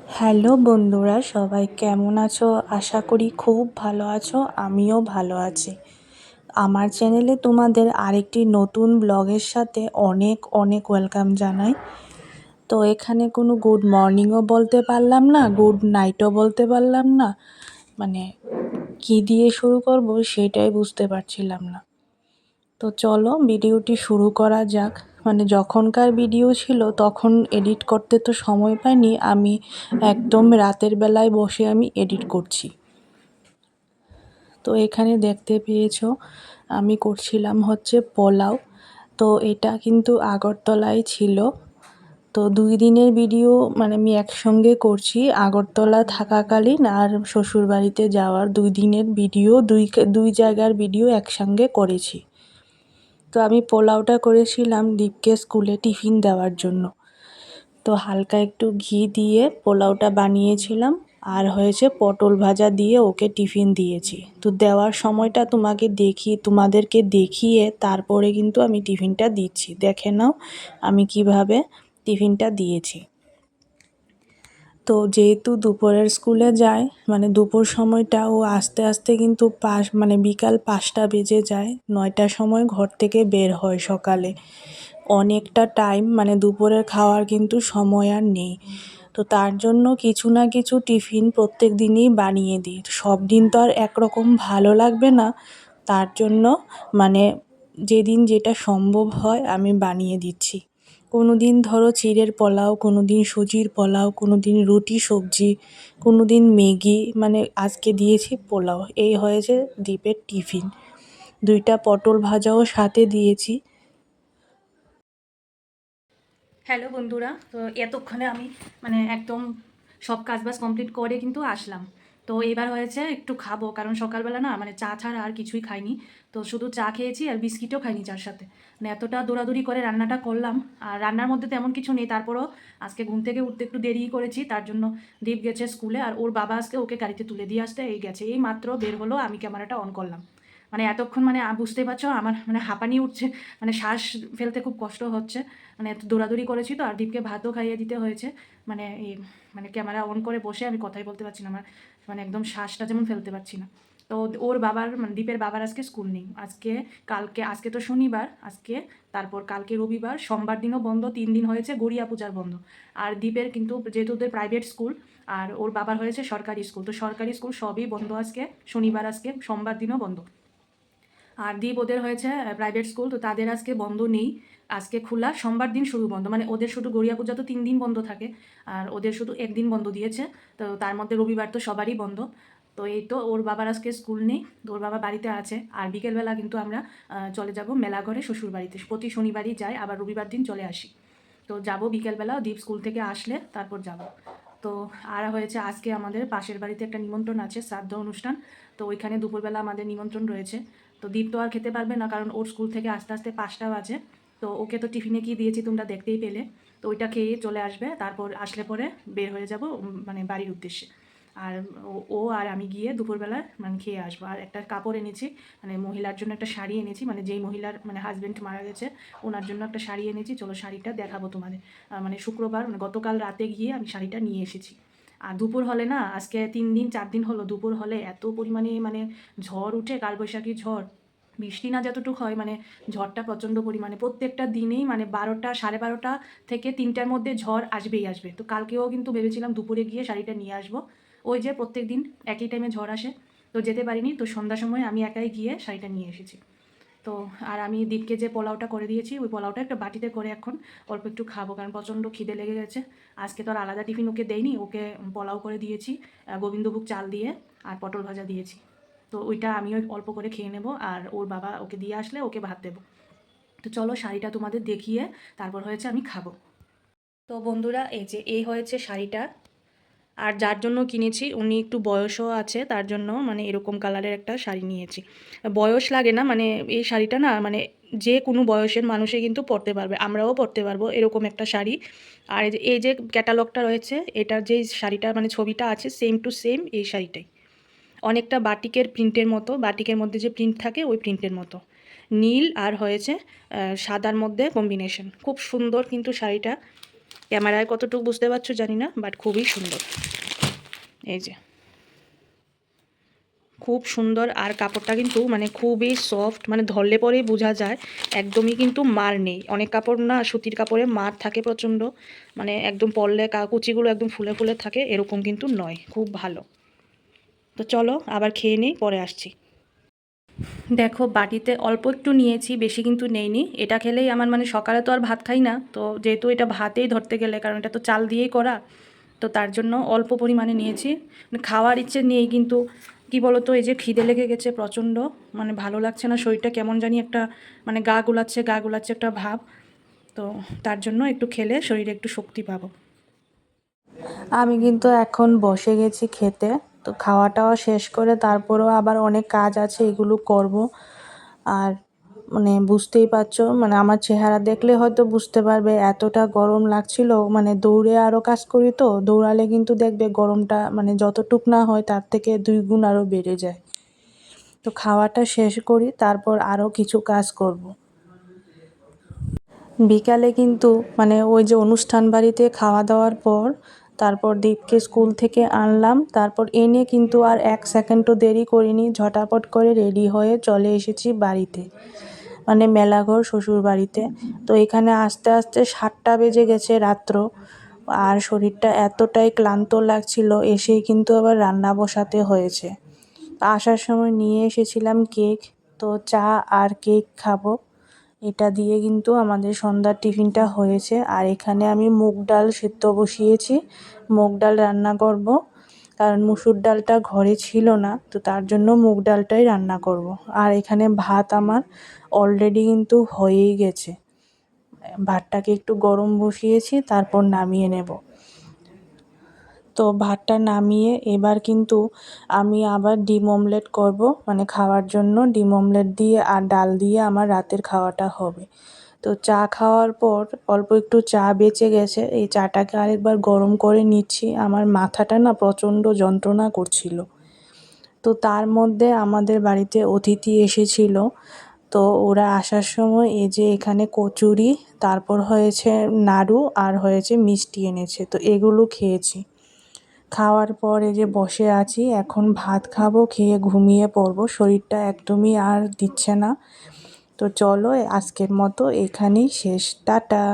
Hello বন্ধুরা, সবাই কেমন আছো? আশা করি খুব ভালো আছো। আমিও ভালো আছি। আমার চ্যানেলে তোমাদের আরেকটি নতুন ব্লগের সাথে অনেক অনেক ওয়েলকাম জানাই। তো এখানে কোনো গুড মর্নিংও বলতে পারলাম না, গুড নাইটও বলতে পারলাম না, মানে কী দিয়ে শুরু করব সেটাই বুঝতে পারছিলাম না। তো চলো ভিডিওটি শুরু করা যাক। যখনকার ভিডিও ছিল তখন এডিট করতে তো সময় পাইনি, আমি একদম রাতের বেলায় বসে আমি এডিট করছি। তো এখানে দেখতে পেয়েছো আমি করছিলাম হচ্ছে পোলাও। তো এটা কিন্তু আগরতলায় ছিল। তো 2 দিনের ভিডিও আমি একসঙ্গে করছি, আগরতলা থাকাকালীন আর শ্বশুরবাড়িতে যাওয়ার 2 দিনের ভিডিও, দুই জায়গার ভিডিও একসঙ্গে করেছি। তো আমি পোলাওটা করেছিলাম দীপকে স্কুলে টিফিন দেওয়ার জন্য। তো হালকা একটু ঘি দিয়ে পোলাওটা বানিয়েছিলাম, আর হয়েছে পটল ভাজা দিয়ে ওকে টিফিন দিয়েছি। তো দেওয়ার সময়টা তোমাদেরকে দেখিয়ে তারপরে কিন্তু আমি টিফিনটা দিচ্ছি। দেখে নাও আমি কিভাবে টিফিনটা দিয়েছি। তো যেহেতু দুপুরের স্কুলে যায়, দুপুর সময়টা ও আস্তে আস্তে কিন্তু বিকাল 5টা বেজে যায়। 9টার সময় ঘর থেকে বের হয় সকালে। অনেকটা টাইম দুপুরের খাওয়ার কিন্তু সময় আর নেই। তো তার জন্য কিছু না কিছু টিফিন প্রত্যেক দিনই বানিয়ে দিই। সব দিন তো আর একরকম ভালো লাগবে না, তার জন্য যেদিন যেটা সম্ভব হয় আমি বানিয়ে দিচ্ছি। কোনো দিন ধরো চিড়ের পোলাও, কোনো দিন সুজির পোলাও, কোনো দিন রুটি সবজি, কোনো দিন ম্যাগি, আজকে দিয়েছি পোলাও। এই হয়েছে দ্বীপের টিফিন। 2টা পটল ভাজাও সাথে দিয়েছি। হ্যালো বন্ধুরা, তো এতক্ষণে আমি একদম সব কাজবাজ কমপ্লিট করে কিন্তু আসলাম। তো এবার হয়েছে একটু খাবো, কারণ সকালবেলা না চা ছাড়া আর কিছুই খাইনি। তো শুধু চা খেয়েছি আর বিস্কিটও খাইনি চার সাথে। এতটা দৌড়াদৌড়ি করে রান্নাটা করলাম, আর রান্নার মধ্যে তেমন কিছু নেই। তারপরও আজকে ঘুম থেকে উঠতে একটু দেরি করেছি, তার জন্য দীপ গেছে স্কুলে, আর ওর বাবা আজকে ওকে গাড়িতে তুলে দিয়ে আসতে গেছে। এই মাত্র বের হলো, আমি ক্যামেরাটা অন করলাম। এতক্ষণ বুঝতে পারছো আমার হাঁপানি উঠছে, শ্বাস ফেলতে খুব কষ্ট হচ্ছে। এত দৌড়াদৌড়ি করেছি তো, আর দীপকে ভাতও খাইয়ে দিতে হয়েছে। এই ক্যামেরা অন করে বসে আমি কথাই বলতে পারছি না, আমার একদম শ্বাসটা যেমন ফেলতে পারছি না। তো ওর বাবার দীপের বাবার আজকে স্কুল নেই আজকে। আজকে তো শনিবার, আজকে তারপর কালকে রবিবার, সোমবার দিনও বন্ধ, 3 দিন হয়েছে গড়িয়া পূজার বন্ধ। আর দীপের কিন্তু যেহেতু ওদের প্রাইভেট স্কুল, আর ওর বাবার হয়েছে সরকারি স্কুল, তো সরকারি স্কুল সবই বন্ধ আজকে। শনিবার আজকে, সোমবার দিনও বন্ধ। আর দীপ ওদের হয়েছে প্রাইভেট স্কুল, তো তাদের আজকে বন্ধ নেই, আজকে খোলা। সোমবার দিন শুধু বন্ধ, ওদের শুধু গড়িয়া পূজা তো 3 দিন বন্ধ থাকে, আর ওদের শুধু একদিন বন্ধ দিয়েছে। তো তার মধ্যে রবিবার তো সবারই বন্ধ। তো এই তো ওর বাবার আজকে স্কুল নেই, তো ওর বাবা বাড়িতে আছে। আর বিকেলবেলা কিন্তু আমরা চলে যাব মেলাঘরে শ্বশুর বাড়িতে। প্রতি শনিবারই যাই, আবার রবিবার দিন চলে আসি। তো যাব বিকেলবেলা, দীপ স্কুল থেকে আসলে তারপর যাব। তো আর হয়েছে আজকে আমাদের পাশের বাড়িতে একটা নিমন্ত্রণ আছে, শ্রাদ্ধ অনুষ্ঠান। তো ওইখানে দুপুরবেলা আমাদের নিমন্ত্রণ রয়েছে। তো দীপ তো আর খেতে পারবে না, কারণ ওর স্কুল থেকে আস্তে আস্তে 5টা বাজে। তো ওকে তো টিফিনে কি দিয়েছি তোমরা দেখতেই পেলে। তো ওইটা খেয়ে চলে আসবে, তারপর আসলে পরে বের হয়ে যাব বাড়ির উদ্দেশ্যে। আর ও আর আমি গিয়ে দুপুরবেলা খেয়ে আসবো। আর একটা কাপড় এনেছি, মহিলার জন্য একটা শাড়ি এনেছি, যেই মহিলার হাজব্যান্ড মারা গেছে ওনার জন্য একটা শাড়ি এনেছি। চলো শাড়িটা দেখাবো তোমাদের। শুক্রবার গতকাল রাতে গিয়ে আমি শাড়িটা নিয়ে এসেছি। আর দুপুর হলে না, আজকে 3 দিন 4 দিন হলো, দুপুর হলে এত পরিমাণে ঝড় উঠে, কালবৈশাখী ঝড়। বৃষ্টি না যতটুকু হয়, ঝড়টা প্রচণ্ড পরিমাণে প্রত্যেকটা দিনেই 12টা 12:30 থেকে 3টার মধ্যে ঝড় আসবেই আসবে। তো কালকেও কিন্তু ভেবেছিলাম দুপুরে গিয়ে শাড়িটা নিয়ে আসবো, ওই যে প্রত্যেক দিন একই টাইমে ঝড় আসে, তো যেতে পারিনি। তো সন্ধ্যার সময় আমি একাই গিয়ে শাড়িটা নিয়ে এসেছি। তো আর আমি দীপকে যে পোলাওটা করে দিয়েছি, ওই পোলাওটা একটা বাটিতে করে এখন অল্প একটু খাবো, কারণ প্রচণ্ড খিদে লেগে গেছে। আজকে তো আর আলাদা টিফিন ওকে দেয়নি, ওকে পোলাও করে দিয়েছি, গোবিন্দভোগ চাল দিয়ে, আর পটল ভাজা দিয়েছি। তো ওইটা আমিও অল্প করে খেয়ে নেব, আর ওর বাবা ওকে দিয়ে আসলে ওকে ভাত দেবো। তো চলো শাড়িটা তোমাদের দেখিয়ে তারপর হয়েছে আমি খাবো। তো বন্ধুরা, এই হয়েছে শাড়িটা। আর যার জন্য কিনেছি উনি একটু বয়সও আছে, তার জন্য এরকম কালারের একটা শাড়ি নিয়েছি। বয়স লাগে না, এই শাড়িটা না যে কোনো বয়সের মানুষই কিন্তু পরতে পারবে, আমরাও পরতে পারবো এরকম একটা শাড়ি। আর এই যে ক্যাটালগটা রয়েছে, এটার যেই শাড়িটা ছবিটা আছে, সেম টু সেম এই শাড়িটাই। অনেকটা বাটিকের প্রিন্টের মতো, বাটিকের মধ্যে যে প্রিন্ট থাকে ওই প্রিন্টের মতো, নীল আর হয়েছে সাদার মধ্যে কম্বিনেশন, খুব সুন্দর কিন্তু শাড়িটা। ক্যামেরায় কতটুকু বুঝতে পারছো জানি না, বাট খুবই সুন্দর। এই যে খুব সুন্দর, আর কাপড়টা কিন্তু মানে খুবই সফট, মানে ধরলে পরেই বোঝা যায় একদমই কিন্তু মার নেই। অনেক কাপড় না সুতির কাপড়ে মার থাকে প্রচণ্ড, মানে একদম পরলে কুচিগুলো একদম ফুলে ফুলে থাকে, এরকম কিন্তু নয়, খুব ভালো। তো চলো আবার খেয়ে নিই, পরে আসছি। দেখো বাটিতে অল্প একটু নিয়েছি, বেশি কিন্তু নেইনি। এটা খেলেই আমার মানে সকালে তো আর ভাত খাই না, তো যেহেতু এটা ভাতেই ধরতে গেলে, কারণ এটা তো চাল দিয়েই করা, তো তার জন্য অল্প পরিমাণে নিয়েছি। মানে খাওয়ার ইচ্ছে নেই, কিন্তু কি বলো তো, এই যে খিদে লেগে গেছে প্রচণ্ড, মানে ভালো লাগছে না, শরীরটা কেমন জানি একটা মানে গা গুলাচ্ছে একটা ভাব, তো তার জন্য একটু খেলে শরীরে একটু শক্তি পাবো। আমি কিন্তু এখন বসে গেছি খেতে। তো খাওয়াটাও শেষ করে তারপরেও আবার অনেক কাজ আছে, এগুলো করব। আর মানে বুঝতেই পারছো, মানে আমার চেহারা দেখলে হয়তো বুঝতে পারবে এতটা গরম লাগছিল। মানে দৌড়ে আরও কাজ করি, তো দৌড়ালে কিন্তু দেখবে গরমটা মানে যতটুক না হয় তার থেকে 2 গুণ আরও বেড়ে যায়। তো খাওয়াটা শেষ করি, তারপর আরও কিছু কাজ করব। বিকালে কিন্তু মানে ওই যে অনুষ্ঠান বাড়িতে খাওয়া দাওয়ার পর তারপর দীপকে স্কুল থেকে আনলাম, তারপর এনে কিন্তু আর 1 সেকেন্ডও দেরি করিনি, ঝটাপট করে রেডি হয়ে চলে এসেছি বাড়িতে, মানে মেলাঘর শ্বশুর বাড়িতে। তো এখানে আস্তে আস্তে 7টা বেজে গেছে রাত্র, আর শরীরটা এতটাই ক্লান্ত লাগছিল, এসেই কিন্তু আবার রান্না বসাতে হয়েছে। আসার সময় নিয়ে এসেছিলাম কেক, তো চা আর কেক খাবো। এটা দিয়ে কিন্তু আমাদের সন্ধ্যার টিফিনটা হয়েছে। আর এখানে আমি মুগ ডাল সেদ্ধ বসিয়েছি, মুগ ডাল রান্না করব, কারণ মুসুর ডালটা ঘরে ছিল না, তো তার জন্য মুগ ডালটাই রান্না করব। আর এখানে ভাত আমার অলরেডি কিন্তু হয়েই গেছে, ভাতটাকে একটু গরম বসিয়েছি, তারপর নামিয়ে নেব। তো ভাতটা নামিয়ে এবার কিন্তু আমি আবার ডিম অমলেট করব, মানে খাওয়ার জন্য ডিম অমলেট দিয়ে আর ডাল দিয়ে আমার রাতের খাওয়াটা হবে। তো চা খাওয়ার পর অল্প একটু চা বেঁচে গেছে, এই চাটাকে আরেকবার গরম করে নিচ্ছি। আমার মাথাটা না প্রচণ্ড যন্ত্রণা করছিল। তো তার মধ্যে আমাদের বাড়িতে অতিথি এসেছিল, তো ওরা আসার সময় এই যে এখানে কচুরি, তারপর হয়েছে নাড়ু, আর হয়েছে মিষ্টি এনেছে, তো এগুলো খেয়েছি। খাওয়ার পর এই যে বসে আছি, এখন ভাত খাবো, খেয়ে ঘুমিয়ে পড়বো, শরীরটা একদমই আর দিচ্ছে না। তো চলো আজকের মতো এখানেই শেষ, টাটা।